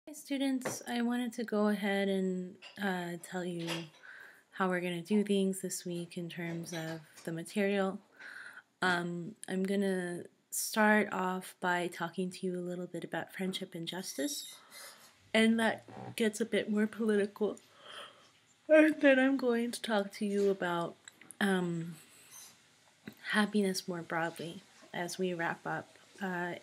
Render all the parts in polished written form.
Hi students, I wanted to go ahead and tell you how we're going to do things this week in terms of the material. I'm going to start off by talking to you a little bit about friendship and justice, and that gets a bit more political. And then I'm going to talk to you about happiness more broadly as we wrap up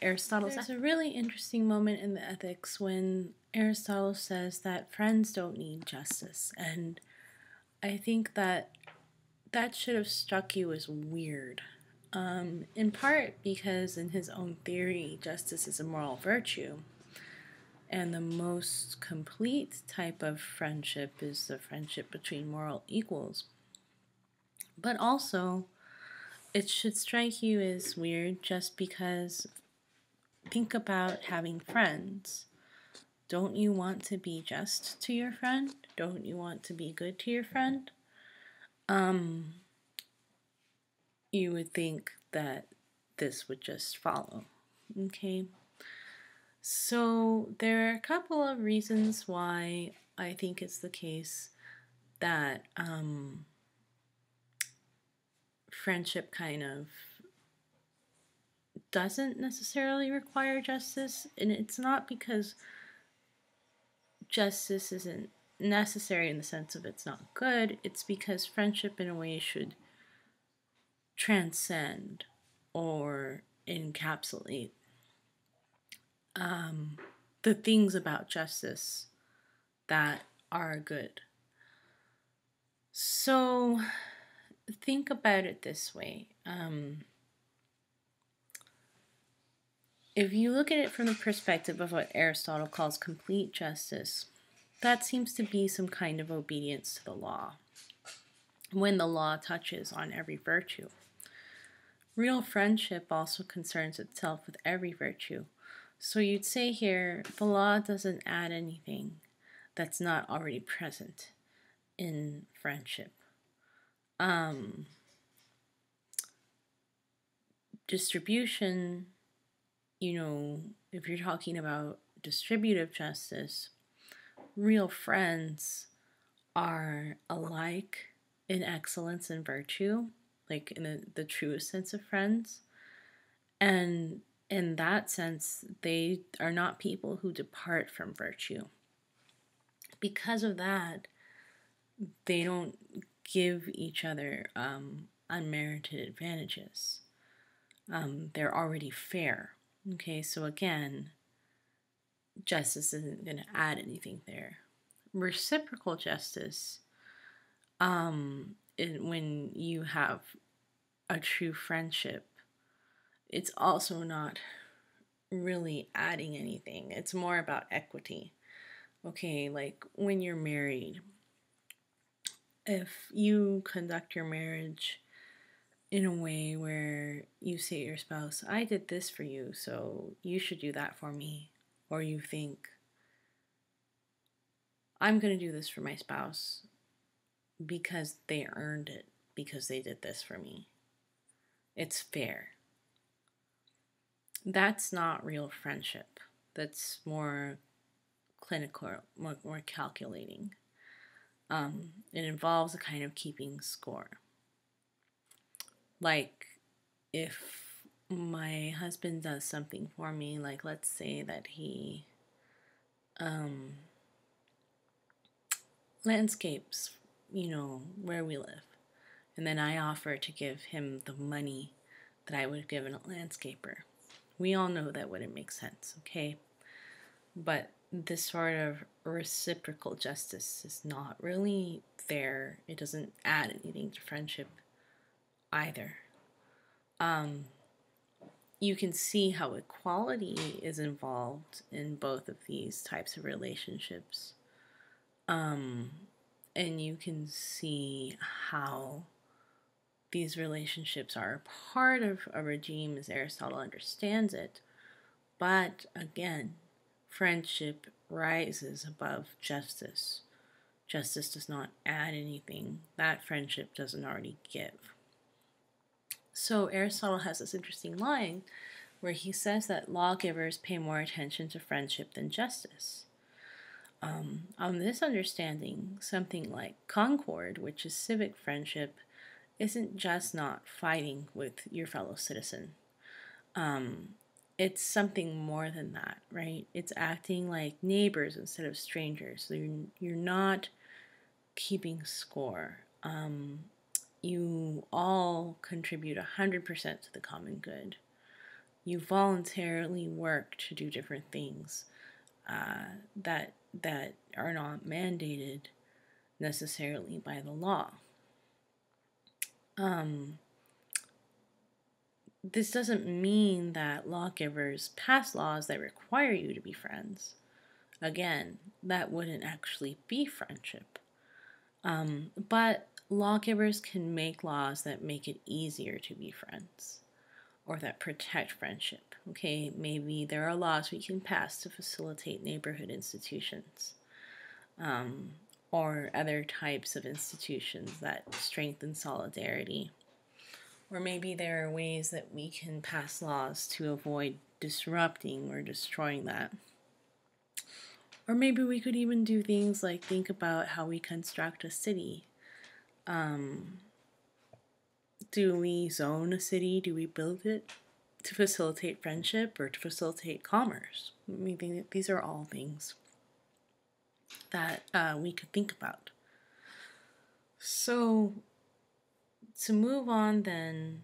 Aristotle's. There's a really interesting moment in the Ethics when Aristotle says that friends don't need justice, and I think that should have struck you as weird. In part because, in his own theory, justice is a moral virtue, and the most complete type of friendship is the friendship between moral equals. But also, it should strike you as weird just because think about having friends. Don't you want to be just to your friend? Don't you want to be good to your friend? You would think that this would just follow. Okay? So there are a couple of reasons why I think it's the case that friendship kind of doesn't necessarily require justice, and it's not because justice isn't necessary in the sense of it's not good, it's because friendship in a way should transcend or encapsulate the things about justice that are good. So think about it this way. If you look at it from the perspective of what Aristotle calls complete justice, that seems to be some kind of obedience to the law, when the law touches on every virtue. Real friendship also concerns itself with every virtue. So you'd say here, the law doesn't add anything that's not already present in friendship. Distribution, if you're talking about distributive justice, real friends are alike in excellence and virtue, like in the truest sense of friends. And in that sense, they are not people who depart from virtue. Because of that, they don't give each other unmerited advantages. They're already fair. Okay, so again, justice isn't going to add anything there. Reciprocal justice, when you have a true friendship, it's also not really adding anything. It's more about equity. Okay, like when you're married, if you conduct your marriage in a way where you say to your spouse, I did this for you, so you should do that for me, or you think, I'm going to do this for my spouse because they earned it, because they did this for me. It's fair. That's not real friendship. That's more clinical, more calculating. It involves a kind of keeping score. Like if my husband does something for me, like let's say that he landscapes, where we live, and then I offer to give him the money that I would have given a landscaper. We all know that wouldn't make sense, okay? But this sort of reciprocal justice is not really there. It doesn't add anything to friendship either. You can see how equality is involved in both of these types of relationships. And you can see how these relationships are a part of a regime as Aristotle understands it. But again, friendship rises above justice. Justice does not add anything that friendship doesn't already give. So Aristotle has this interesting line where he says that lawgivers pay more attention to friendship than justice. On this understanding, something like concord, which is civic friendship, isn't just not fighting with your fellow citizen. It's something more than that, right? It's acting like neighbors instead of strangers. So you're not keeping score. You all contribute 100% to the common good. You voluntarily work to do different things that are not mandated necessarily by the law. This doesn't mean that lawgivers pass laws that require you to be friends. Again, that wouldn't actually be friendship. But lawgivers can make laws that make it easier to be friends or that protect friendship. Okay, maybe there are laws we can pass to facilitate neighborhood institutions or other types of institutions that strengthen solidarity. Or maybe there are ways that we can pass laws to avoid disrupting or destroying that. Or maybe we could even do things like think about how we construct a city. Do we zone a city? Do we build it to facilitate friendship or to facilitate commerce? I mean, these are all things that we could think about. So, to move on then,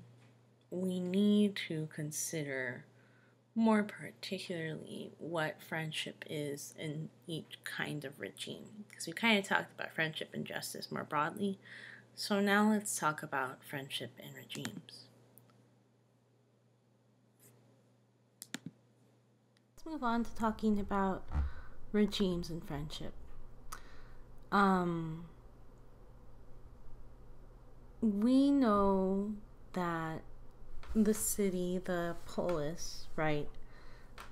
we need to consider more particularly what friendship is in each kind of regime. Because we kind of talked about friendship and justice more broadly. So now let's talk about friendship and regimes. Let's move on to talking about regimes and friendship. We know that the city, the polis, right,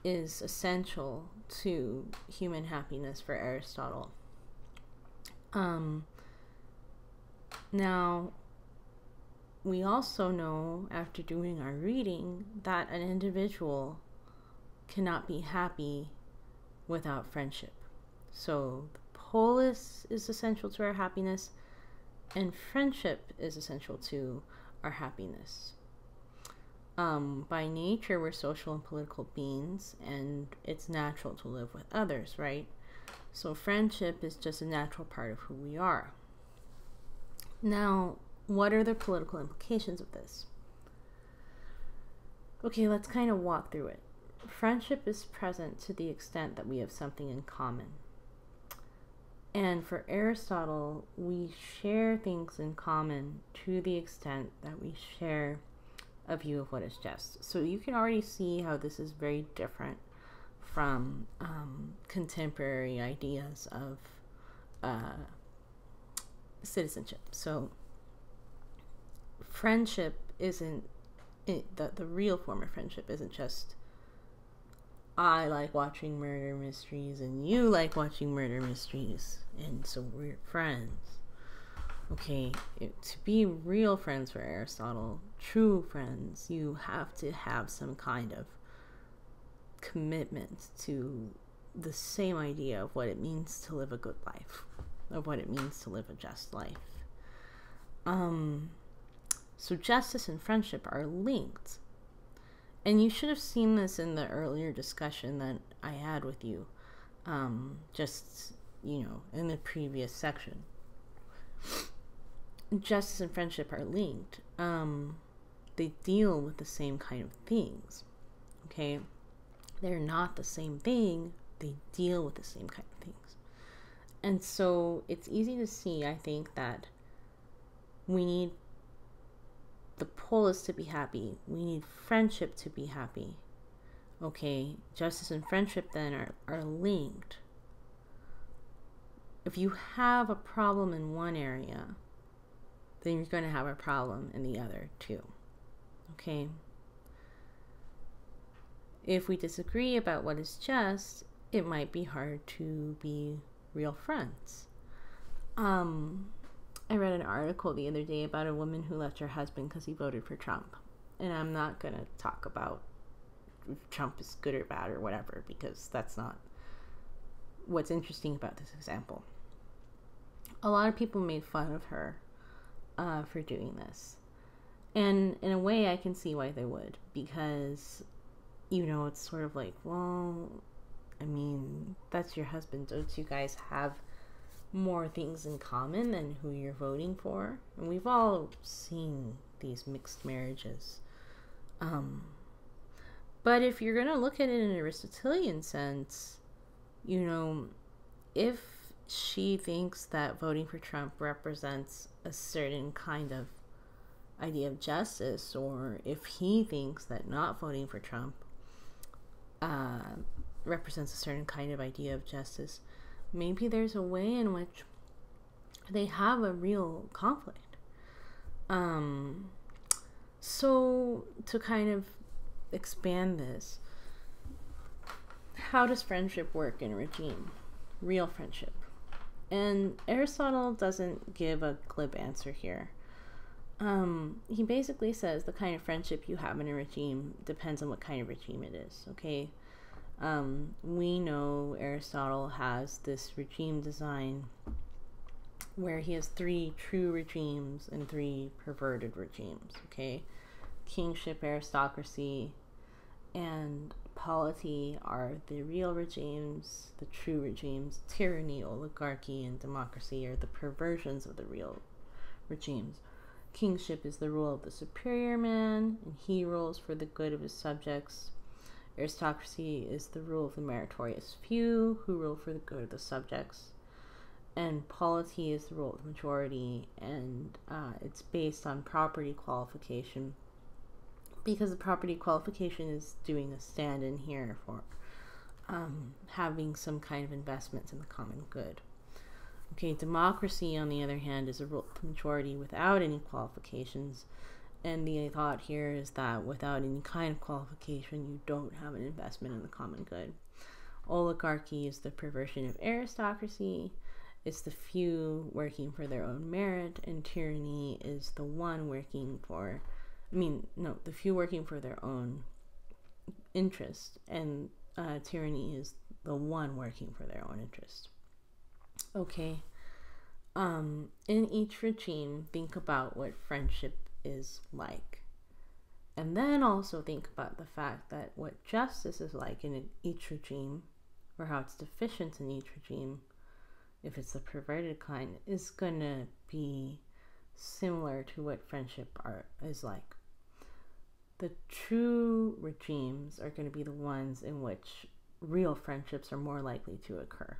is essential to human happiness for Aristotle. Now, we also know, after doing our reading, that an individual cannot be happy without friendship. So, the polis is essential to our happiness, and friendship is essential to our happiness. By nature, we're social and political beings, and it's natural to live with others, right? So friendship is just a natural part of who we are. Now, what are the political implications of this? Okay, let's kind of walk through it. Friendship is present to the extent that we have something in common. And for Aristotle, we share things in common to the extent that we share a view of what is just. So you can already see how this is very different from contemporary ideas of citizenship. So friendship isn't, the real form of friendship isn't just I like watching murder mysteries and you like watching murder mysteries, and so we're friends. Okay, to be real friends for Aristotle, true friends, you have to have some kind of commitment to the same idea of what it means to live a good life, of what it means to live a just life. So justice and friendship are linked. And you should have seen this in the earlier discussion that I had with you, just, in the previous section. Justice and friendship are linked. They deal with the same kind of things, okay? They're not the same thing, they deal with the same kind of things. And so it's easy to see, I think, that we need the polis to be happy. We need friendship to be happy. Okay, justice and friendship then are linked. If you have a problem in one area, then you're going to have a problem in the other too. Okay? If we disagree about what is just, it might be hard to be real friends. I read an article the other day about a woman who left her husband because he voted for Trump. And I'm not going to talk about if Trump is good or bad or whatever, because that's not what's interesting about this example. A lot of people made fun of her for doing this. And in a way, I can see why they would. Because, it's sort of like, well, I mean, that's your husband. Don't you guys have more things in common than who you're voting for? And we've all seen these mixed marriages. But if you're going to look at it in an Aristotelian sense, if she thinks that voting for Trump represents a certain kind of idea of justice, or if he thinks that not voting for Trump represents a certain kind of idea of justice, maybe there's a way in which they have a real conflict. So to kind of expand this, how does friendship work in a regime? Real friendship. And Aristotle doesn't give a glib answer here. He basically says the kind of friendship you have in a regime depends on what kind of regime it is, okay? We know Aristotle has this regime design where he has 3 true regimes and 3 perverted regimes, okay? Kingship, aristocracy, and polity are the real regimes. The true regimes, tyranny, oligarchy, and democracy, are the perversions of the real regimes. Kingship is the rule of the superior man, and he rules for the good of his subjects. Aristocracy is the rule of the meritorious few, who rule for the good of the subjects. And polity is the rule of the majority, and it's based on property qualification, because the property qualification is doing a stand-in here for having some kind of investments in the common good. Okay, democracy, on the other hand, is a rule of the majority without any qualifications. And the thought here is that without any kind of qualification, you don't have an investment in the common good. Oligarchy is the perversion of aristocracy. It's the few working for their own merit, and tyranny is the one working for, the few working for their own interest, and tyranny is the one working for their own interest. Okay, in each regime, think about what friendship is like. And then also think about the fact that what justice is like in each regime, or how it's deficient in each regime, if it's the perverted kind, is going to be similar to what friendship is like. The true regimes are going to be the ones in which real friendships are more likely to occur.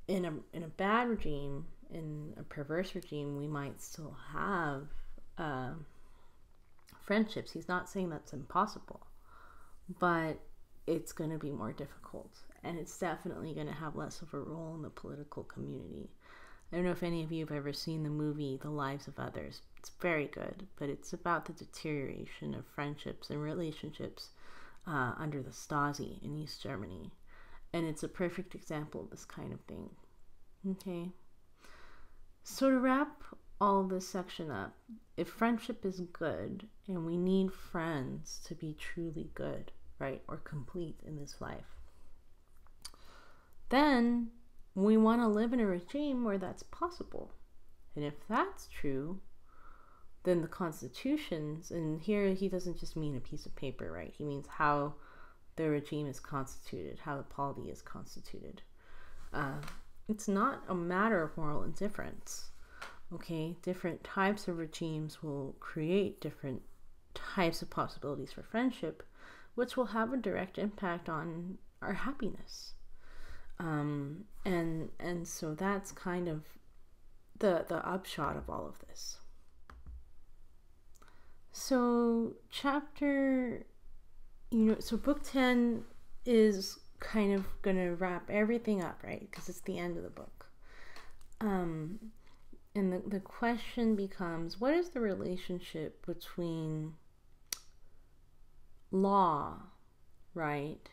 In a bad regime, in a perverse regime, we might still have friendships. He's not saying that's impossible, but it's going to be more difficult, and it's definitely going to have less of a role in the political community. I don't know if any of you have ever seen the movie The Lives of Others. It's very good, but it's about the deterioration of friendships and relationships under the Stasi in East Germany. And it's a perfect example of this kind of thing. Okay. So to wrap all this section up, if friendship is good, and we need friends to be truly good, right, or complete in this life, then we want to live in a regime where that's possible. And if that's true, then the constitutions, and here he doesn't just mean a piece of paper, right? He means how the regime is constituted, how the polity is constituted. It's not a matter of moral indifference. Okay, different types of regimes will create different types of possibilities for friendship, which will have a direct impact on our happiness. And so that's kind of the upshot of all of this. So so book 10 is kind of going to wrap everything up, right? Because it's the end of the book. And the question becomes, what is the relationship between law, right,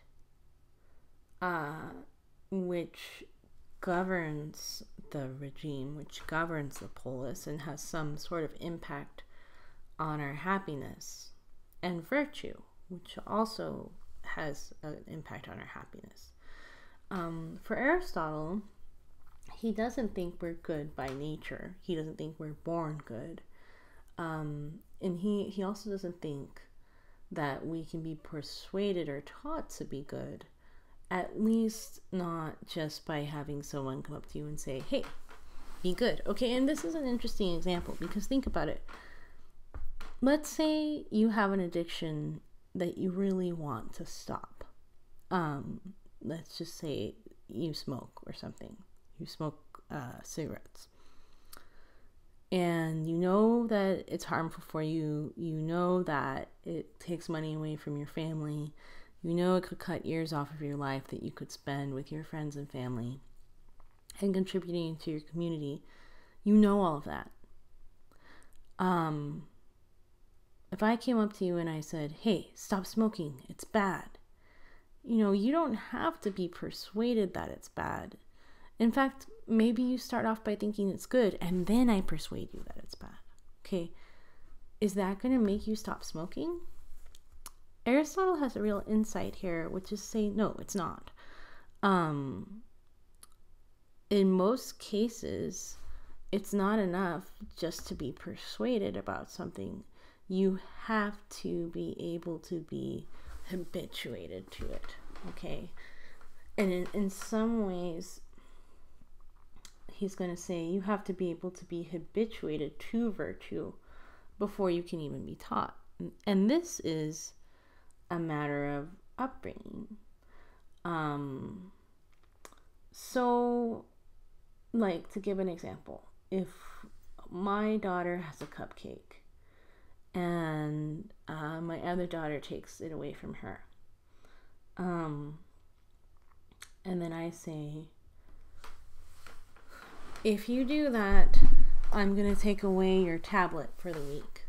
which governs the regime, which governs the polis and has some sort of impact on our happiness, and virtue, which also has an impact on our happiness. For Aristotle, he doesn't think we're good by nature. He doesn't think we're born good. And he also doesn't think that we can be persuaded or taught to be good, at least not just by having someone come up to you and say, hey, be good. Okay, and this is an interesting example because think about it. Let's say you have an addiction that you really want to stop. Let's just say you smoke or something. You smoke cigarettes. And you know that it's harmful for you. You know that it takes money away from your family. You know it could cut years off of your life that you could spend with your friends and family and contributing to your community. You know all of that. If I came up to you and I said, hey, stop smoking, it's bad. You don't have to be persuaded that it's bad. In fact, maybe you start off by thinking it's good and then I persuade you that it's bad. Okay, is that going to make you stop smoking? Aristotle has a real insight here, which is say, no, it's not. In most cases, it's not enough just to be persuaded about something. You have to be able to be habituated to it, okay? And in some ways, he's going to say you have to be able to be habituated to virtue before you can even be taught. And this is a matter of upbringing. So, like, to give an example, if my daughter has a cupcake and my other daughter takes it away from her, and then I say, if you do that, I'm going to take away your tablet for the week,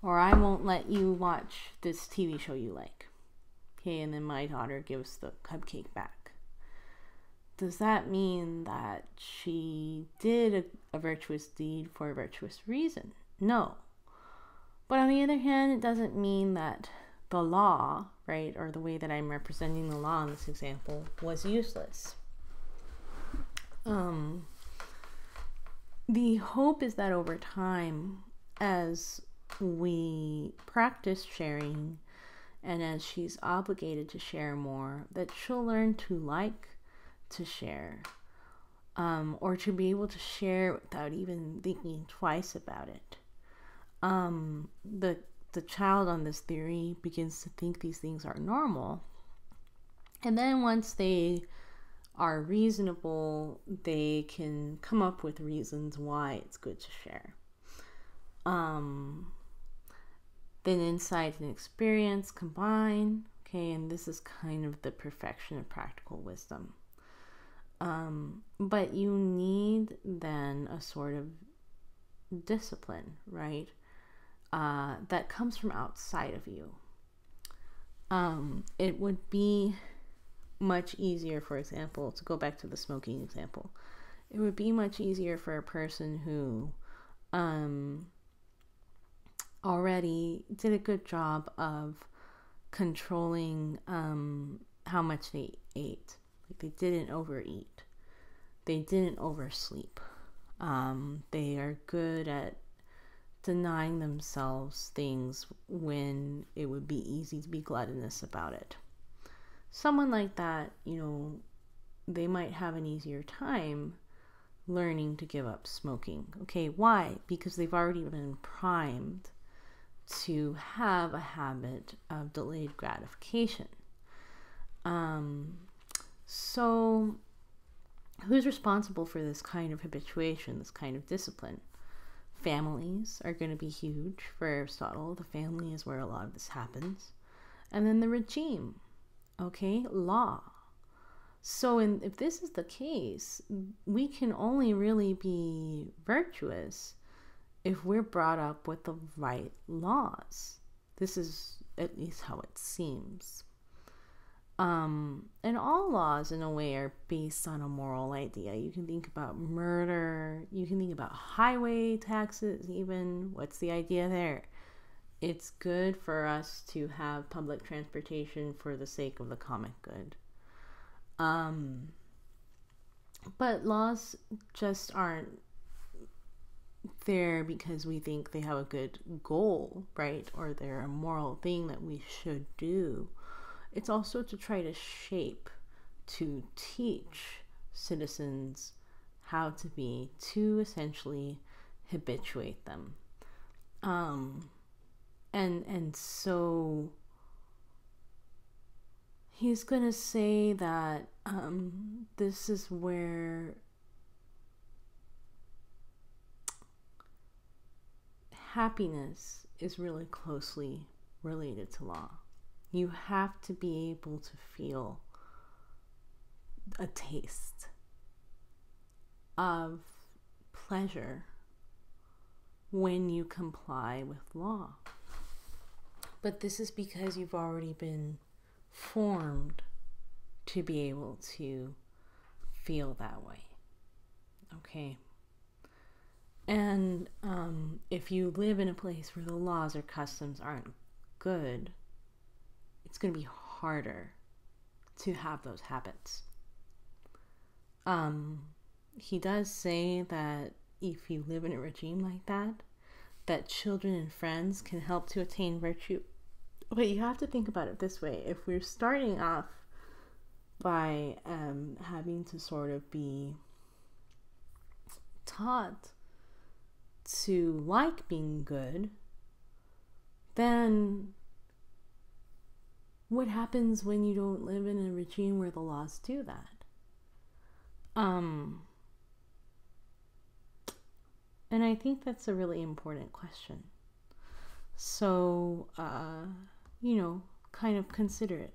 or I won't let you watch this TV show you like. Okay, and then my daughter gives the cupcake back. Does that mean that she did a virtuous deed for a virtuous reason? No. But on the other hand, it doesn't mean that the law, right, or the way that I'm representing the law in this example, was useless. The hope is that over time, as we practice sharing and as she's obligated to share more, that she'll learn to like to share, or to be able to share without even thinking twice about it. The child on this theory begins to think these things are normal, and then once they are reasonable, they can come up with reasons why it's good to share. Then insight and experience combine, okay, and this is kind of the perfection of practical wisdom. But you need then a sort of discipline, right? That comes from outside of you. It would be much easier, for example, to go back to the smoking example, it would be much easier for a person who already did a good job of controlling how much they ate. Like, they didn't overeat, they didn't oversleep, they are good at denying themselves things when it would be easy to be gluttonous about it. Someone like that, they might have an easier time learning to give up smoking. Okay, why? Because they've already been primed to have a habit of delayed gratification. So who's responsible for this kind of habituation, this kind of discipline? Families are going to be huge for Aristotle. The family is where a lot of this happens. And then the regime, okay, law. So if this is the case, we can only really be virtuous if we're brought up with the right laws. This is at least how it seems. And all laws in a way are based on a moral idea. You can think about murder, you can think about highway taxes even. What's the idea there? it's good for us to have public transportation for the sake of the common good. But laws just aren't there because we think they have a good goal, right? Or they're a moral thing that we should do. It's also to try to shape, to teach citizens how to be, to essentially habituate them. And so he's gonna say that this is where happiness is really closely related to law. You have to be able to feel a taste of pleasure when you comply with law. But this is because you've already been formed to be able to feel that way. Okay? And if you live in a place where the laws or customs aren't good, it's going to be harder to have those habits. He does say that if you live in a regime like that children and friends can help to attain virtue. But you have to think about it this way. If we're starting off by having to sort of be taught to like being good, then what happens when you don't live in a regime where the laws do that? And I think that's a really important question. So, kind of consider it.